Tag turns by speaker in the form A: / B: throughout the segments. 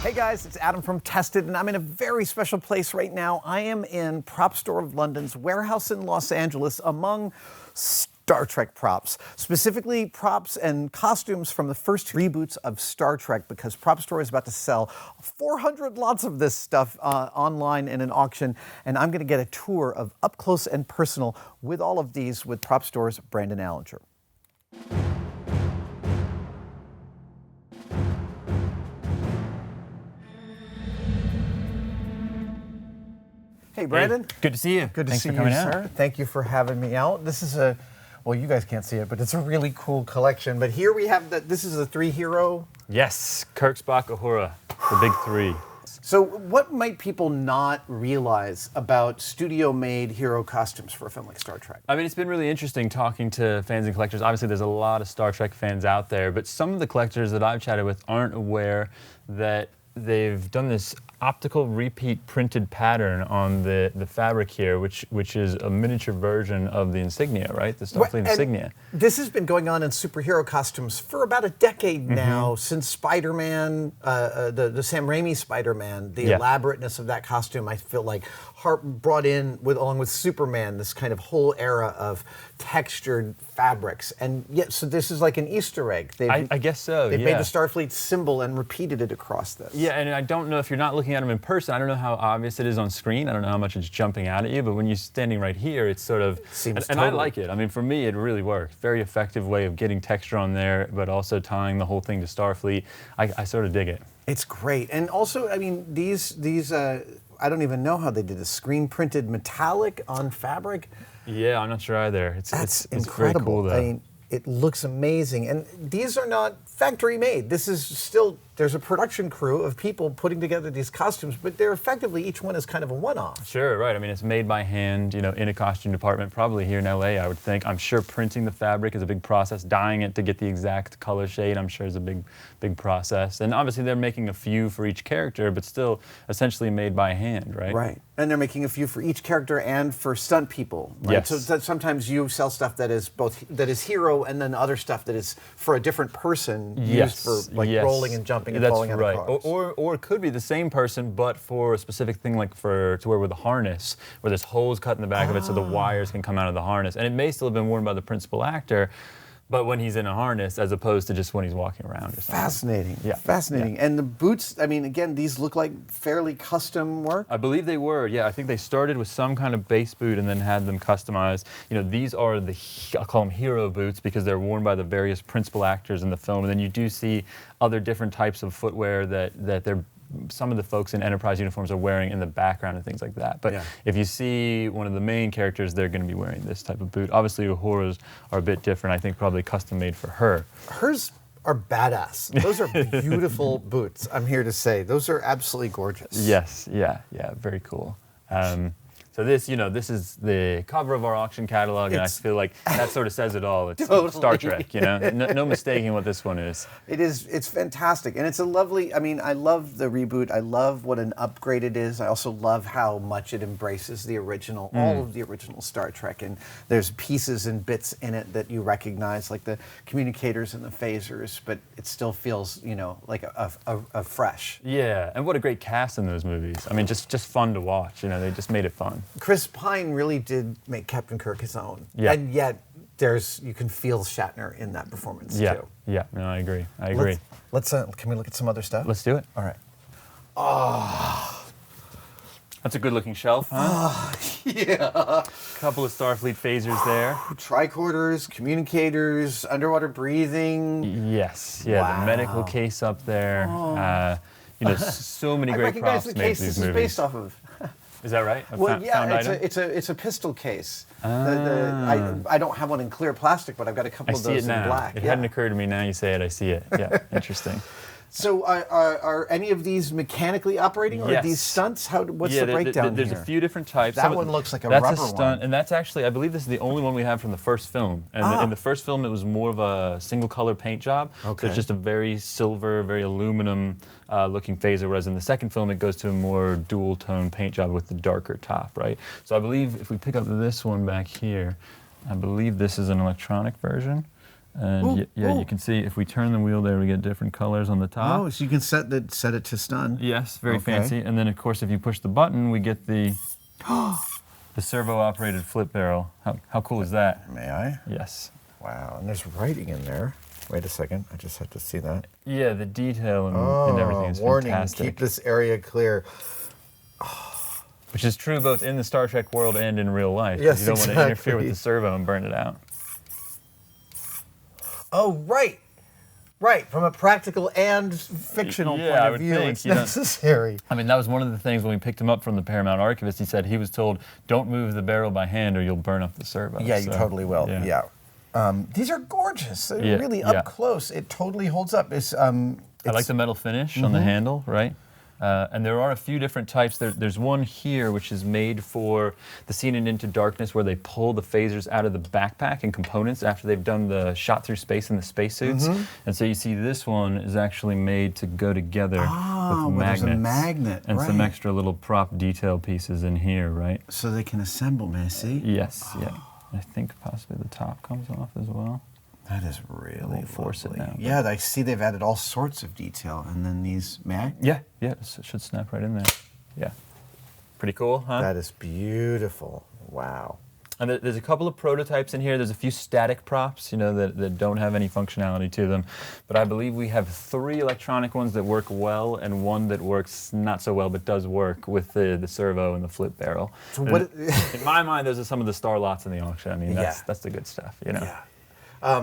A: Hey guys, it's Adam from Tested, and I'm in a very special place right now. I am in Prop Store of London's warehouse in Los Angeles among Star Trek props, specifically props and costumes from the first reboots of Star Trek, because Prop Store is about to sell 400 lots of this stuff online in an auction, and I'm going to get a tour of up close and personal with all of these with Prop Store's Brandon Allinger. Hey, Brandon.
B: Hey, good to see you.
A: Good to
B: Thanks
A: see
B: for
A: you,
B: coming
A: sir.
B: out.
A: Thank you for having me out. This is well, you guys can't see it, but it's a really cool collection. But here we have this is a 3-hero.
B: Yes, Kirk, Spock, Uhura, the big three.
A: So what might people not realize about studio-made hero costumes for a film like Star Trek?
B: I mean, it's been really interesting talking to fans and collectors. Obviously, there's a lot of Star Trek fans out there, but some of the collectors that I've chatted with aren't aware that they've done this optical repeat printed pattern on the fabric here, which is a miniature version of the insignia, right? The Starfleet insignia.
A: This has been going on in superhero costumes for about a decade now, since Spider-Man, the Sam Raimi Spider-Man, the elaborateness of that costume, I feel like brought in, along with Superman, this kind of whole era of textured fabrics. And yet, so this is like an Easter egg.
B: I guess so,
A: They've made the Starfleet symbol and repeated it across this.
B: Yeah, and I don't know if you're not looking at them in person, I don't know how obvious it is on screen. I don't know how much it's jumping out at you, but when you're standing right here, it's sort of, and I like it. I mean, for me, it really worked. Very effective way of getting texture on there, but also tying the whole thing to Starfleet. I sort of dig it.
A: It's great. And also, I mean, these I don't even know how they did this. Screen printed metallic on fabric.
B: Yeah, I'm not sure either.
A: It's
B: Very
A: incredible.
B: cool, though.
A: I mean, it looks amazing. And these are not factory made. This is still, there's a production crew of people putting together these costumes, but they're effectively, each one is kind of a one-off.
B: Sure, right. I mean, it's made by hand, you know, in a costume department, probably here in LA, I would think. I'm sure printing the fabric is a big process. Dyeing it to get the exact color shade, I'm sure, is a big process. And obviously, they're making a few for each character, but still essentially made by hand, right?
A: Right. And they're making a few for each character and for stunt people, right?
B: Yes.
A: So sometimes you sell stuff that is hero, and then other stuff that is for a different person, used for like rolling and jumping and falling out of cars.
B: Or it could be the same person, but for a specific thing, like to wear with a harness, where there's holes cut in the back of it so the wires can come out of the harness. And it may still have been worn by the principal actor, but when he's in a harness, as opposed to just when he's walking around or something.
A: Fascinating.
B: Yeah.
A: Fascinating. Yeah. And the boots, I mean, again, these look like fairly custom work?
B: I believe they were, yeah. I think they started with some kind of base boot and then had them customized. You know, these are I'll call them hero boots because they're worn by the various principal actors in the film. And then you do see other different types of footwear that some of the folks in Enterprise uniforms are wearing in the background and things like that. But if you see one of the main characters, they're going to be wearing this type of boot. Obviously, Uhura's are a bit different. I think probably custom made for her.
A: Hers are badass. Those are beautiful boots, I'm here to say. Those are absolutely gorgeous.
B: Yes, yeah, very cool. So this is the cover of our auction catalog, and I feel like that sort of says it all. It's
A: totally.
B: Star Trek, you know? No mistaking what this one is.
A: It is. It's fantastic, and it's a lovely. I mean, I love the reboot. I love what an upgrade it is. I also love how much it embraces the original, all of the original Star Trek, and there's pieces and bits in it that you recognize, like the communicators and the phasers, but it still feels, you know, like a fresh.
B: Yeah, and what a great cast in those movies. I mean, just fun to watch. You know, they just made it fun.
A: Chris Pine really did make Captain Kirk his own,
B: and
A: yet you can feel Shatner in that performance too.
B: Yeah, no, I agree.
A: Let's can we look at some other stuff?
B: Let's do it.
A: All right. Oh,
B: that's a good-looking shelf, huh?
A: Yeah.
B: A couple of Starfleet phasers there.
A: Tricorders, communicators, underwater breathing.
B: Yes, yeah, the medical case up there. You know, so many great props made for these movies. I recognize the case this is based off of. Is that right?
A: Well, yeah, it's a pistol case. I don't have one in clear plastic, but I've got a couple of those in black.
B: It hadn't occurred to me. Now you say it, I see it. Yeah, interesting.
A: So are any of these mechanically operating, or are these stunts? What's the breakdown
B: there's
A: here?
B: A few different types.
A: That one looks like a rubber
B: stunt,
A: one.
B: And that's actually, I believe this is the only one we have from the first film. And in the first film, it was more of a single color paint job. Okay. So it's just a very silver, very aluminum looking phaser, whereas in the second film, it goes to a more dual tone paint job with the darker top, right? So I believe if we pick up this one back here, I believe this is an electronic version. And you can see if we turn the wheel there, we get different colors on the top.
A: Oh, so you can set it to stun.
B: Yes, very fancy. And then, of course, if you push the button, we get the servo-operated flip barrel. How cool is that?
A: May I?
B: Yes.
A: Wow, and there's writing in there. Wait a second, I just have to see that.
B: Yeah, the detail and everything is
A: warning,
B: fantastic.
A: keep this area clear.
B: Which is true both in the Star Trek world and in real life.
A: Yes,
B: you don't want to interfere with the servo and burn it out.
A: Oh, right. Right, from a practical and fictional point of view, it's necessary.
B: I mean, that was one of the things when we picked him up from the Paramount archivist. He said he was told, don't move the barrel by hand or you'll burn up the servo.
A: Yeah, you totally will. Yeah. These are gorgeous. They're really up close. It totally holds up. I
B: like the metal finish on the handle, right? And there are a few different types. There's one here which is made for the scene in Into Darkness where they pull the phasers out of the backpack and components after they've done the shot through space in the spacesuits. And so you see this one is actually made to go together with magnets.
A: There's a magnet,
B: and some extra little prop detail pieces in here, right?
A: So they can assemble, may I see?
B: Yes, yeah. I think possibly the top comes off as well.
A: That is really
B: force it now.
A: Yeah, I see they've added all sorts of detail. And then these, may I?
B: Yeah, it should snap right in there. Yeah. Pretty cool, huh?
A: That is beautiful. Wow.
B: And there's a couple of prototypes in here. There's a few static props, that don't have any functionality to them. But I believe we have 3 electronic ones that work well and one that works not so well but does work with the servo and the flip barrel. So in my mind, those are some of the star lots in the auction. I mean, that's the good stuff,
A: Yeah. Are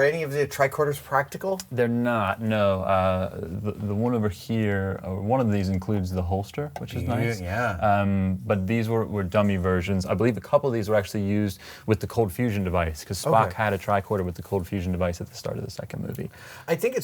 A: any of the tricorders practical?
B: They're not, no. The one over here, one of these includes the holster, which is nice.
A: Yeah.
B: But these were dummy versions. I believe a couple of these were actually used with the cold fusion device, because Spock had a tricorder with the cold fusion device at the start of the second movie.
A: I think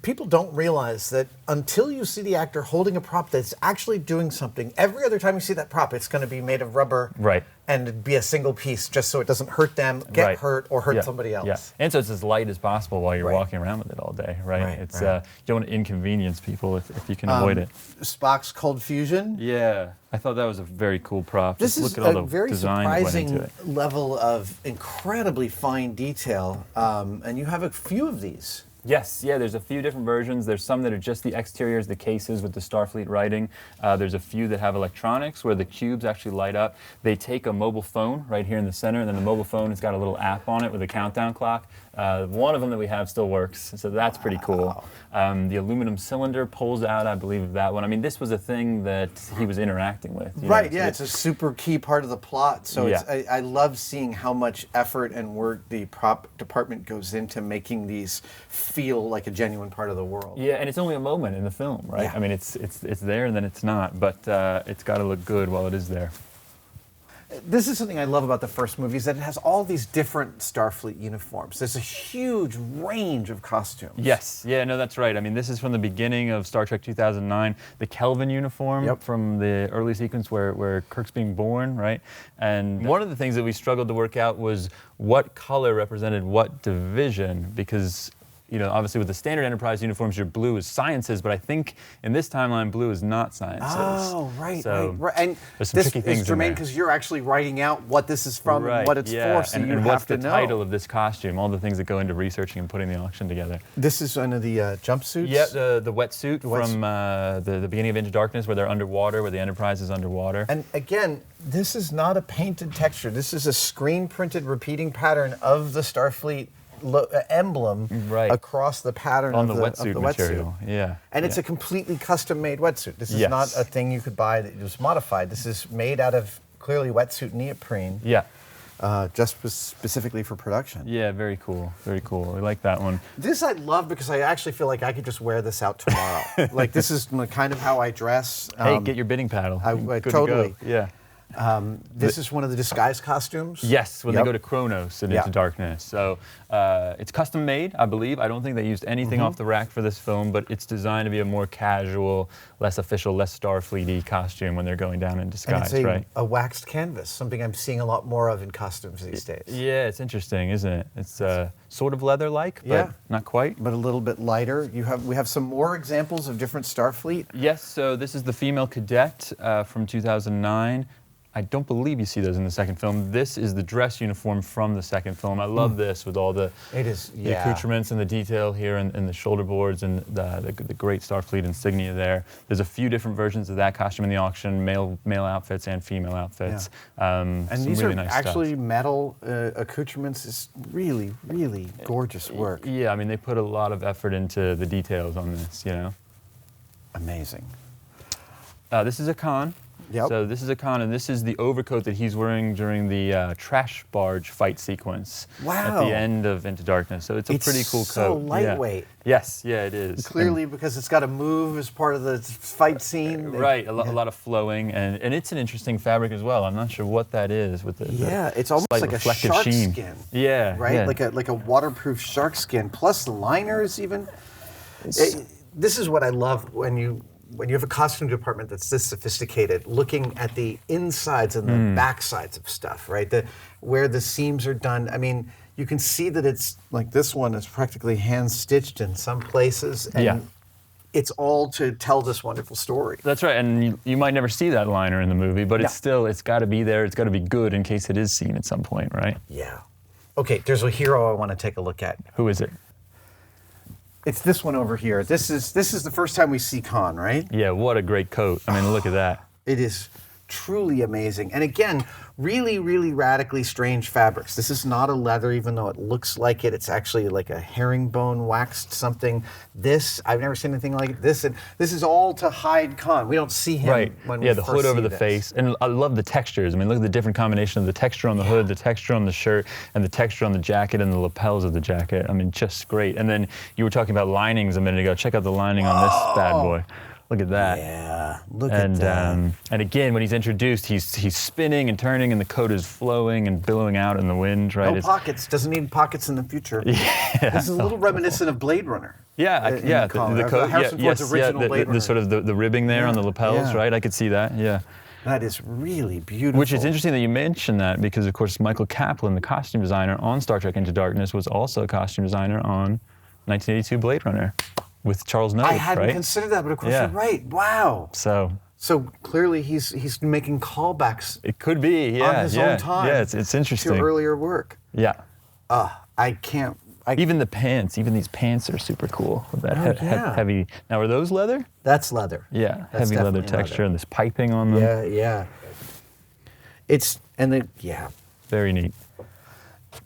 A: people don't realize that until you see the actor holding a prop that's actually doing something, every other time you see that prop, it's going to be made of rubber.
B: Right.
A: And be a single piece just so it doesn't hurt them, get hurt, or hurt somebody else.
B: Yeah. And so it's as light as possible while you're walking around with it all day, right? You don't want to inconvenience people if you can avoid it.
A: Spock's cold fusion?
B: Yeah. I thought that was a very cool prop.
A: This
B: Just
A: is
B: look at all
A: a
B: the
A: very
B: design that went into
A: surprising
B: it.
A: level of incredibly fine detail, and you have a few of these.
B: Yes, there's a few different versions. There's some that are just the exteriors, the cases with the Starfleet writing. There's a few that have electronics where the cubes actually light up. They take a mobile phone right here in the center, and then the mobile phone has got a little app on it with a countdown clock. One of them that we have still works, so that's pretty cool. The aluminum cylinder pulls out, I believe, of that one. I mean, this was a thing that he was interacting with.
A: Right, it's a super key part of the plot. So I love seeing how much effort and work the prop department goes into making these feel like a genuine part of the world.
B: Yeah, and it's only a moment in the film, right?
A: Yeah.
B: I mean, it's there and then it's not, but it's got to look good while it is there.
A: This is something I love about the first movie, is that it has all these different Starfleet uniforms. There's a huge range of costumes.
B: Yes, no, that's right. I mean, this is from the beginning of Star Trek 2009, the Kelvin uniform from the early sequence where Kirk's being born, right? And one of the things that we struggled to work out was what color represented what division, because obviously with the standard Enterprise uniforms, your blue is sciences, but I think in this timeline, blue is not sciences.
A: Oh, right.
B: there's
A: And
B: some
A: this
B: tricky things
A: is germane because you're actually writing out what this is from and what it's for, so you
B: and
A: have
B: what's
A: to
B: the
A: know.
B: title of this costume, all the things that go into researching and putting the auction together.
A: This is one of the jumpsuits?
B: Yeah, the wetsuit from the beginning of Into Darkness, where they're underwater, where the Enterprise is underwater.
A: And again, this is not a painted texture. This is a screen-printed repeating pattern of the Starfleet emblem across the pattern
B: on
A: of
B: the
A: the
B: wetsuit material. Yeah.
A: And it's a completely custom-made wetsuit. This is not a thing you could buy that was modified. This is made out of clearly wetsuit neoprene.
B: Yeah.
A: Just specifically for production.
B: Yeah, very cool. Very cool. I like that one.
A: This I love because I actually feel like I could just wear this out tomorrow. Like, this is kind of how I dress.
B: Hey, get your bidding paddle.
A: Totally. To go. Yeah. This is one of the disguise costumes?
B: Yes, when they go to Kronos and Into Darkness. So it's custom made, I believe. I don't think they used anything off the rack for this film, but it's designed to be a more casual, less official, less Starfleet-y costume when they're going down in disguise,
A: and it's a waxed canvas, something I'm seeing a lot more of in costumes these days.
B: Yeah, it's interesting, isn't it? It's sort of leather-like, but not quite.
A: But a little bit lighter. We have some more examples of different Starfleet.
B: Yes, so this is the female cadet from 2009. I don't believe you see those in the second film. This is the dress uniform from the second film. I love this with all the the accoutrements and the detail here and the shoulder boards and the great Starfleet insignia there. There's a few different versions of that costume in the auction, male outfits and female outfits.
A: And these
B: really
A: are
B: nice
A: actually
B: stuff.
A: metal accoutrements. It's really, really gorgeous work.
B: Yeah, I mean, they put a lot of effort into the details on this, you know.
A: Amazing.
B: This is a Khan.
A: Yep.
B: So this is a Khan, and this is the overcoat that he's wearing during the trash barge fight sequence at the end of Into Darkness. So it's a pretty cool
A: so
B: coat.
A: lightweight.
B: Yeah. Yes, yeah, it is.
A: Clearly, because it's got to move as part of the fight scene.
B: Right, a lot of flowing, and it's an interesting fabric as well. I'm not sure what that is with the
A: it's almost
B: slight
A: like a
B: reflective
A: shark
B: sheen.
A: skin.
B: Yeah,
A: right,
B: yeah.
A: like a waterproof shark skin. Plus the liners, even. This is what I love when you have a costume department that's this sophisticated, looking at the insides and the backsides of stuff, right? Where the seams are done. I mean, you can see that it's like this one is practically hand stitched in some places, and it's all to tell this wonderful story.
B: That's right, and you might never see that liner in the movie, but it's got to be there. It's got to be good in case it is seen at some point, right?
A: Yeah. Okay, there's a hero I want to take a look at.
B: Who is it?
A: It's this one over here. This is the first time we see Khan, right?
B: Yeah, what a great coat. I mean, look at that.
A: It is truly amazing. And again, really, really radically strange fabrics. This is not a leather, even though it looks like it. It's actually like a herringbone waxed something. I've never seen anything like this. And this is all to hide Khan. We don't see him when we
B: the
A: first
B: hood over
A: see
B: the
A: this.
B: face. And I love the textures. I mean, look at the different combination of the texture on the hood, the texture on the shirt, and the texture on the jacket and the lapels of the jacket. I mean, just great. And then you were talking about linings a minute ago. Check out the lining on this bad boy. Look at that.
A: Yeah, look at that.
B: And again, when he's introduced, he's spinning and turning, and the coat is flowing and billowing out in the wind, right?
A: No pockets. Doesn't need pockets in the future. Yeah. This is a little reminiscent of Blade Runner.
B: Yeah, the coat.
A: Harrison Ford's original Blade Runner.
B: The sort of the ribbing there on the lapels, right? I could see that. Yeah.
A: That is really beautiful.
B: Which is interesting that you mentioned that, because of course Michael Kaplan, the costume designer on Star Trek Into Darkness, was also a costume designer on 1982 Blade Runner with Charles Nogue,
A: I hadn't considered that, but of course you're right. Wow. So clearly he's making callbacks.
B: It could be,
A: on his own time.
B: Yeah, it's interesting.
A: To earlier work.
B: Yeah.
A: I can't.
B: Even the pants, even these pants are super cool with that heavy. Now, are those leather?
A: That's leather.
B: Yeah,
A: That's
B: heavy leather
A: definitely
B: texture
A: leather.
B: and this piping on them.
A: Yeah.
B: Very neat.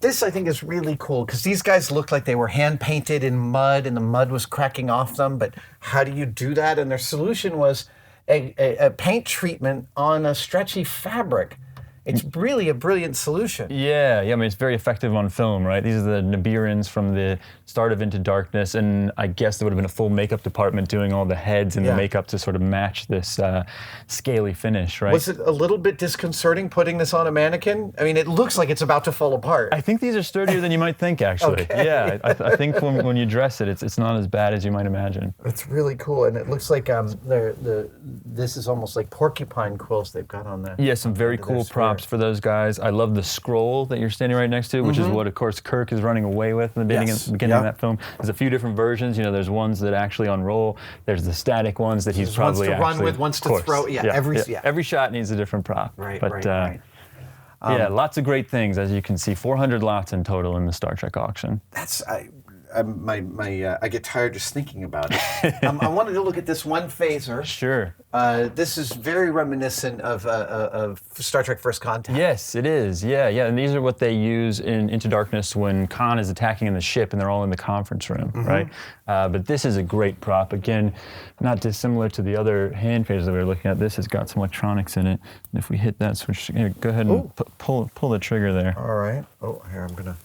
A: This, I think, is really cool because these guys looked like they were hand painted in mud and the mud was cracking off them. But how do you do that? And their solution was a paint treatment on a stretchy fabric. It's really a brilliant solution.
B: Yeah, I mean, it's very effective on film, right? These are the Nibirans from the start of Into Darkness, and I guess there would have been a full makeup department doing all the heads and the makeup to sort of match this scaly finish, right?
A: Was it a little bit disconcerting putting this on a mannequin? I mean, it looks like it's about to fall apart.
B: I think these are sturdier than you might think, actually.
A: Okay.
B: Yeah, I think when you dress it, it's not as bad as you might imagine.
A: It's really cool, and it looks like this is almost like porcupine quills they've got on there.
B: Yeah, some very cool props for those guys. I love the scroll that you're standing right next to, which is what, of course, Kirk is running away with in the beginning of that film. There's a few different versions. You know, there's ones that actually unroll. There's the static ones that he's probably
A: ones to run with, ones to throw.
B: Every shot needs a different prop.
A: Right.
B: Lots of great things, as you can see. 400 lots in total in the Star Trek auction.
A: I get tired just thinking about it. I wanted to look at this one phaser.
B: Sure.
A: This is very reminiscent of Star Trek First Contact.
B: Yes, it is. Yeah. And these are what they use in Into Darkness when Khan is attacking in the ship and they're all in the conference room, right? But this is a great prop. Again, not dissimilar to the other hand phasers that we were looking at. This has got some electronics in it. And if we hit that switch, here, go ahead and pull the trigger there.
A: All right. Oh, here, I'm gonna.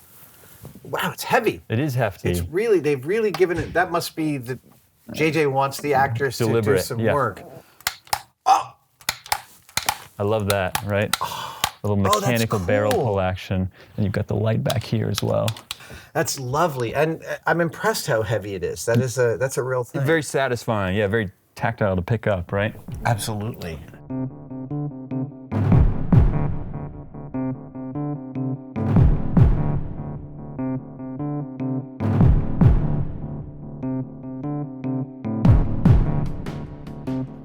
A: Wow, it's heavy.
B: It is hefty.
A: They've really given it, that must be the, JJ wants the actors to do some work. Oh!
B: I love that, right? A little mechanical barrel pull action. And you've got the light back here as well.
A: That's lovely. And I'm impressed how heavy it is. That's a real thing.
B: Very satisfying. Yeah, very tactile to pick up, right?
A: Absolutely.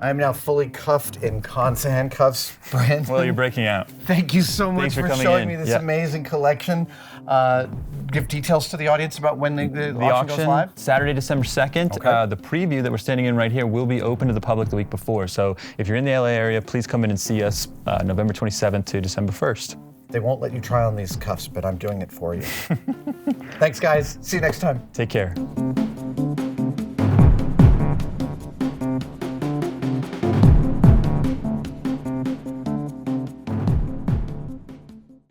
A: I'm now fully cuffed in Con's handcuffs. Brandon,
B: Well, you're breaking out.
A: thank you so much
B: Thanks for coming
A: showing
B: in.
A: me this
B: Yeah.
A: amazing collection. Give details to the audience about when the auction goes live.
B: Saturday, December 2nd.
A: Okay.
B: The preview that we're standing in right here will be open to the public the week before. So if you're in the LA area, please come in and see us November 27th to December 1st.
A: They won't let you try on these cuffs, but I'm doing it for you. Thanks, guys. See you next time.
B: Take care.